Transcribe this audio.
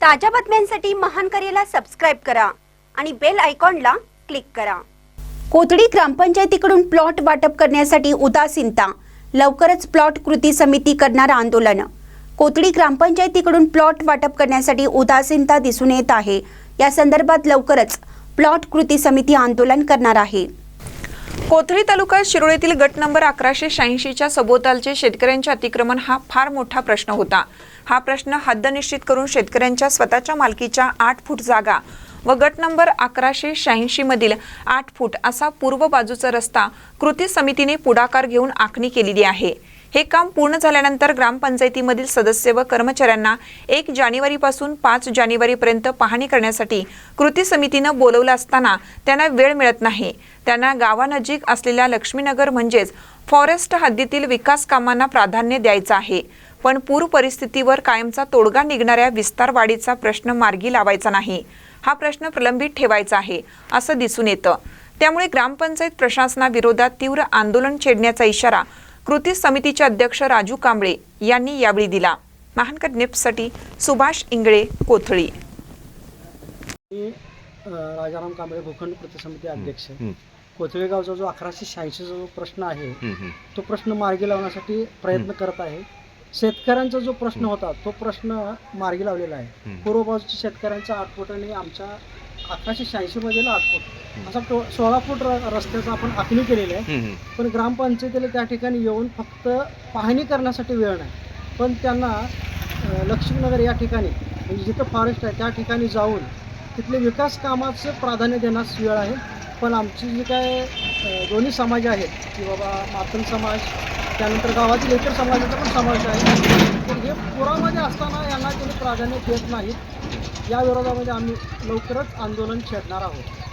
ताज्या बातम्यांसाठी महान करेला सबस्क्राइब करा आणि बेल आयकॉनला क्लिक करा। कोथळी ग्रामपंचायतीकडून प्लॉट वाटप करण्यासाठी उदासीनता, लवकरच प्लॉट कृती समिती करणार आंदोलन। कोथळी ग्रामपंचायतीकडून प्लॉट वाटप करण्यासाठी उदासीनता दिसून येत आहे। या संदर्भात लवकरच प्लॉट कृती समिती आंदोलन करणार आहे। कोथळी तालुका शिरोळीतील गट नंबर 1186 च्या सभोवतालचे शेतकऱ्यांचे अतिक्रमण हा फार मोठा प्रश्न होता। हा प्रश्न हद्द निश्चित करून शेतकऱ्यांच्या स्वतःच्या मालकीच्या 8 फूट जागा व गट नंबर 1186 मधील 8 फूट असा पूर्व बाजूचा रस्ता कृती समितीने पुढाकार घेऊन आखणी केलेली आहे। हे काम पूर्ण झाल्यानंतर ग्रामपंचायतीमधील सदस्य व कर्मचाऱ्यांना 1 जानेवारीपासून 5 जानेवारीपर्यंत पाहणी करण्यासाठी कृती समितीने बोलवलं असताना त्यांना वेळ मिळत नाही। त्यांना गावानजीक असलेल्या लक्ष्मीनगर म्हणजेच फॉरेस्ट हद्दीतील विकास कामांना प्राधान्य द्यायचं आहे, पण पूर परिस्थितीवर कायमचा तोडगा निघणाऱ्या विस्तार वाढीचा प्रश्न मार्गी लावायचा नाही। हा प्रश्न प्रलंबित ठेवायचा आहे असं दिसून येतं। त्यामुळे ग्रामपंचायत प्रशासनाविरोधात तीव्र आंदोलन छेडण्याचा इशारा कृती समितीचे अध्यक्ष राजू कांबळे यांनी यावेळी दिला। महानकर न्यूजसाठी सुभाष इंगळे, कोथळी। राजाराम कांबळे, भूखंड कृती समिती अध्यक्ष। कोथळी गावचा जो 1186 जो प्रश्न आहे तो प्रश्न मार्गी लावण्यासाठी प्रयत्न करत आहे। शेतकऱ्यांचा जो प्रश्न होता तो प्रश्न मार्गी लावलेला आहे। पूर्व बाजूच्या शेतकऱ्यांचा 8 फूट आणि आमच्या 1186 मधील 8 फूट असा 16 फूट रस्त्याचा आपण आखणी केलेली आहे। पण ग्रामपंचायतीला त्या ठिकाणी येऊन फक्त पाहणी करण्यासाठी वेळ नाही, पण त्यांना लक्ष्मीनगर या ठिकाणी म्हणजे जिथं फॉरेस्ट आहे त्या ठिकाणी जाऊन तिथले विकास कामाचं प्राधान्य देण्यास वेळ आहे। पण आमची जी काय दोन्ही समाज आहेत की बाबा मातंग समाज, त्यानंतर गावातील इतर समाजाचा पण समावेश आहे, तर हे पुरामध्ये असताना यांना त्यांनी प्राधान्य देत नाहीत। या विरोधामध्ये आम्ही लवकरच आंदोलन छेडणार आहोत।